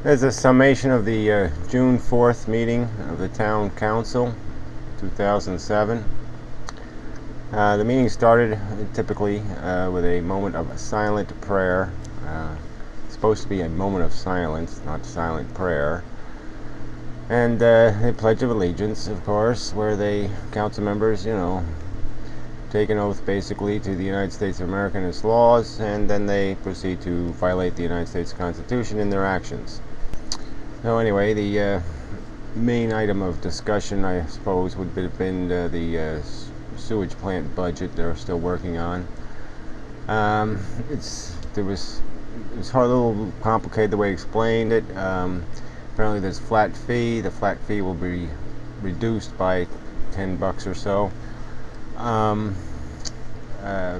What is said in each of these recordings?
There's a summation of the June 4th meeting of the Town Council, 2007. The meeting started typically with a moment of silent prayer. It's supposed to be a moment of silence, not silent prayer. And a Pledge of Allegiance, of course, where they, council members, take an oath basically to the United States of America and its laws, and then they proceed to violate the United States Constitution in their actions. So anyway, the main item of discussion, I suppose, would have been the sewage plant budget they're still working on. It was a little complicated the way he explained it. Apparently there's flat fee. The flat fee will be reduced by $10 or so,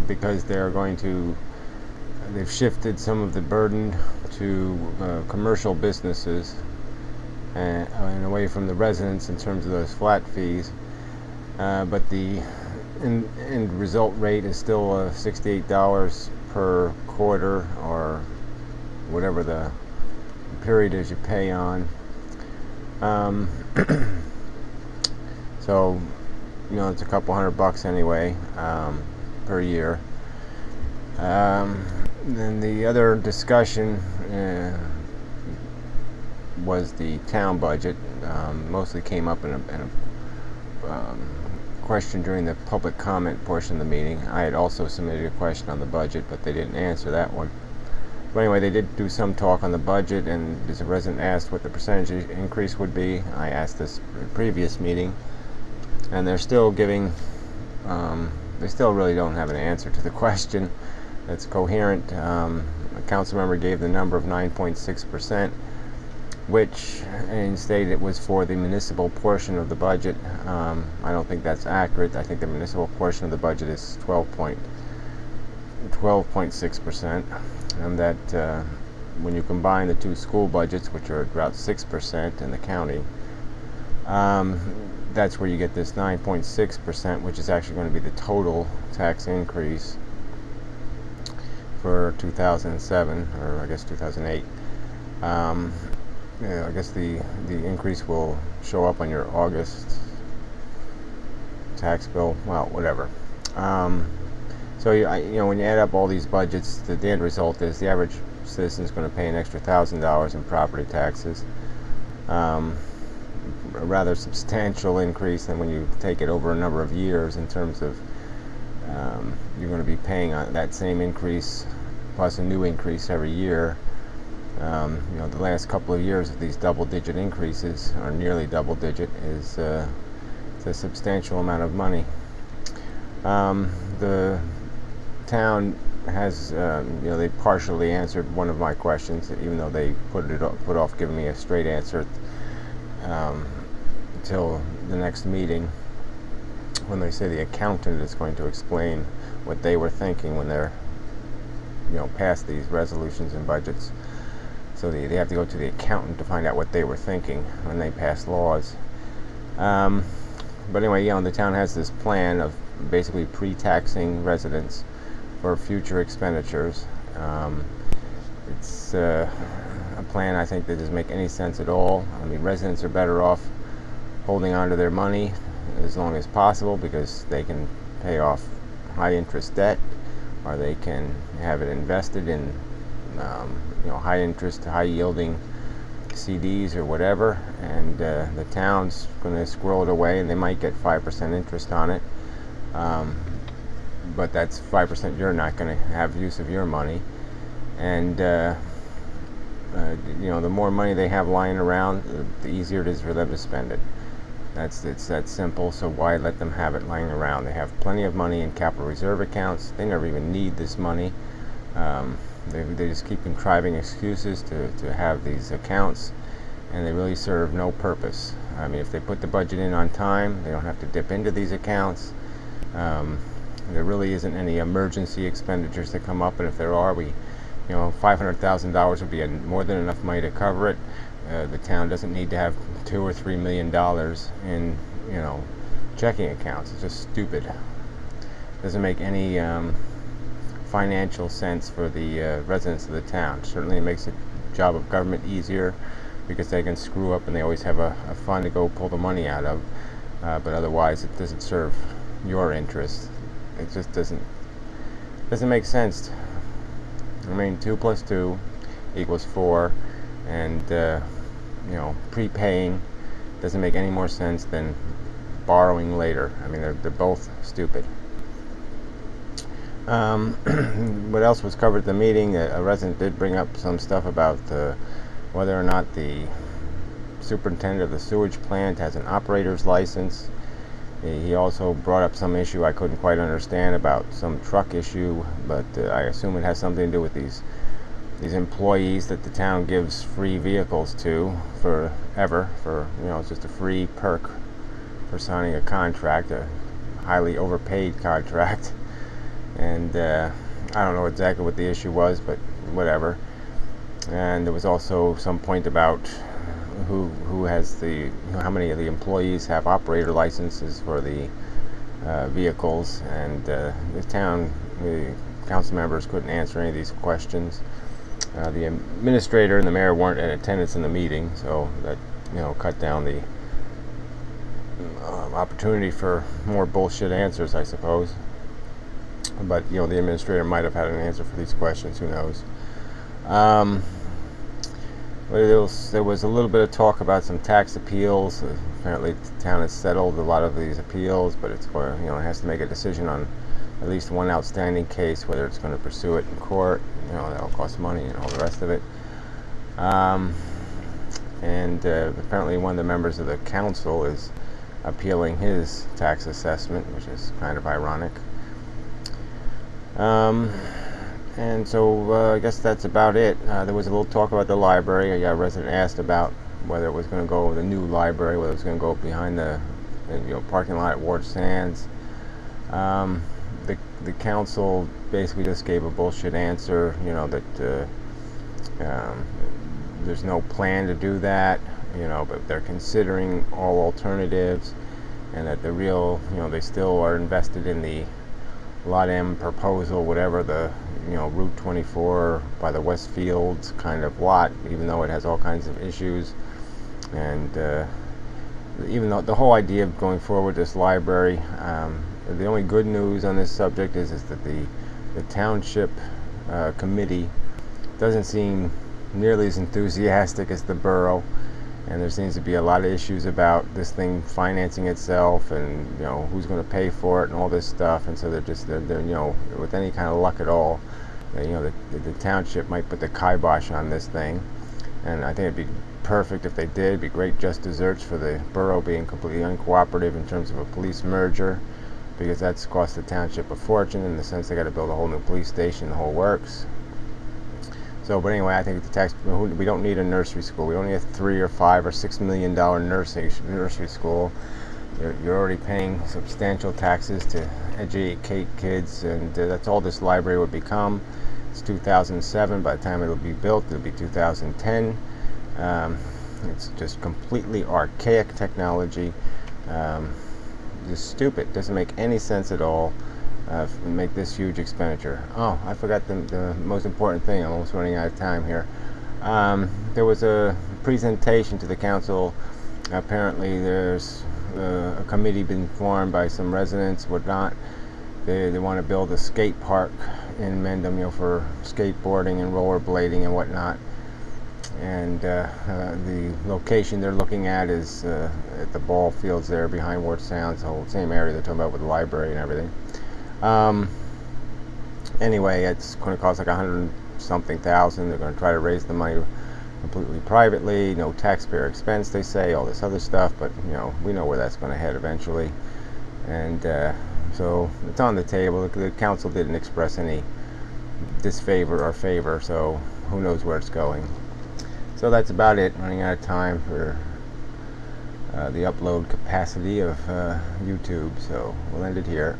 because they've shifted some of the burden to commercial businesses and away from the residents in terms of those flat fees. But the end result rate is still $68 per quarter, or whatever the period is you pay on. So it's a couple $100 anyway per year. Then the other discussion was the town budget. Mostly came up in a question during the public comment portion of the meeting. I had also submitted a question on the budget, but they didn't answer that one. But anyway, they did do some talk on the budget, and as a resident asked what the percentage increase would be. I asked this previous meeting, and they're still giving, they still really don't have an answer to the question that's coherent. A council member gave the number of 9.6%, which stated it was for the municipal portion of the budget. I don't think that's accurate. I think the municipal portion of the budget is 12.6%, and that when you combine the two school budgets, which are about 6% in the county, that's where you get this 9.6%, which is actually going to be the total tax increase for 2007, or I guess 2008. I guess the increase will show up on your August tax bill. Well, whatever. So when you add up all these budgets, the end result is the average citizen is going to pay an extra $1,000 in property taxes. A rather substantial increase than when you take it over a number of years, in terms of you're going to be paying on that same increase plus a new increase every year. The last couple of years of these double-digit increases, or nearly double-digit, is it's a substantial amount of money. The town has, they partially answered one of my questions, even though they put off giving me a straight answer until the next meeting, when they say the accountant is going to explain what they were thinking when they're passed these resolutions and budgets. So they have to go to the accountant to find out what they were thinking when they passed laws. But anyway, the town has this plan of basically pre-taxing residents for future expenditures. It's a plan, I think, that doesn't make any sense at all. I mean, residents are better off holding on to their money as long as possible, because they can pay off high interest debt, or they can have it invested in high interest, high yielding CDs or whatever, and the town's going to squirrel it away, and they might get 5% interest on it, but that's 5% you're not going to have use of your money. And the more money they have lying around, the easier it is for them to spend it. It's that simple. So why let them have it lying around? They have plenty of money in capital reserve accounts. They never even need this money. They just keep contriving excuses to have these accounts, and they really serve no purpose. I mean, if they put the budget in on time, they don't have to dip into these accounts. There really isn't any emergency expenditures that come up, and if there are, $500,000 would be more than enough money to cover it. The town doesn't need to have $2 or $3 million in checking accounts. It's just stupid. It doesn't make any financial sense for the residents of the town. Certainly it makes it job of government easier because they can screw up and they always have a fund to go pull the money out of. But otherwise, it doesn't serve your interests. It just doesn't make sense. I mean, 2 plus 2 equals 4, and prepaying doesn't make any more sense than borrowing later. I mean, they're both stupid. What else was covered at the meeting? A resident did bring up some stuff about whether or not the superintendent of the sewage plant has an operator's license. He also brought up some issue I couldn't quite understand about some truck issue, but I assume it has something to do with these employees that the town gives free vehicles to forever. It's just a free perk for signing a contract, a highly overpaid contract. And I don't know exactly what the issue was, but whatever. And there was also some point about who has how many of the employees have operator licenses for the vehicles, and the council members couldn't answer any of these questions. The administrator and the mayor weren't in attendance in the meeting, so that cut down the opportunity for more bullshit answers, I suppose. But the administrator might have had an answer for these questions. Who knows? There was a little bit of talk about some tax appeals. Apparently, the town has settled a lot of these appeals, but it's going, it has to make a decision on at least one outstanding case, whether it's going to pursue it in court. That'll cost money and all the rest of it. And apparently, one of the members of the council is appealing his tax assessment, which is kind of ironic. And so I guess that's about it. There was a little talk about the library. A resident asked about whether it was going to go with the new library, whether it was going to go behind the parking lot at Ward Sands. The council basically just gave a bullshit answer, that there's no plan to do that, but they're considering all alternatives, and that the real, they still are invested in the Lot M proposal, whatever the Route 24 by the Westfields kind of lot, even though it has all kinds of issues. And even though the whole idea of going forward with this library, the only good news on this subject is that the township committee doesn't seem nearly as enthusiastic as the borough, and there seems to be a lot of issues about this thing financing itself, and who's going to pay for it and all this stuff. And so they're with any kind of luck at all, the township might put the kibosh on this thing. And I think it'd be perfect if they did. It'd be great just desserts for the borough being completely uncooperative in terms of a police merger, because that's cost the township a fortune, in the sense they got to build a whole new police station, the whole works. So, but anyway, I think we don't need a nursery school. We don't need a $3 or $5 or $6 million nursery school. You're already paying substantial taxes to educate kids, and that's all this library would become. It's 2007. By the time it'll be built, it'll be 2010. It's just completely archaic technology. Just stupid. Doesn't make any sense at all. Make this huge expenditure. Oh, I forgot the most important thing. I'm almost running out of time here. There was a presentation to the council. Apparently there's a committee been formed by some residents, whatnot. They want to build a skate park in InMendhan, for skateboarding and rollerblading and whatnot. And the location they're looking at is at the ball fields there behind Ward Sounds, the whole same area they're talking about with the library and everything. Anyway, it's going to cost like $100-something thousand. They're going to try to raise the money completely privately, no taxpayer expense, they say, all this other stuff, but we know where that's going to head eventually. And so it's on the table. The council didn't express any disfavor or favor, so who knows where it's going. So that's about it. Running out of time for the upload capacity of YouTube, so we'll end it here.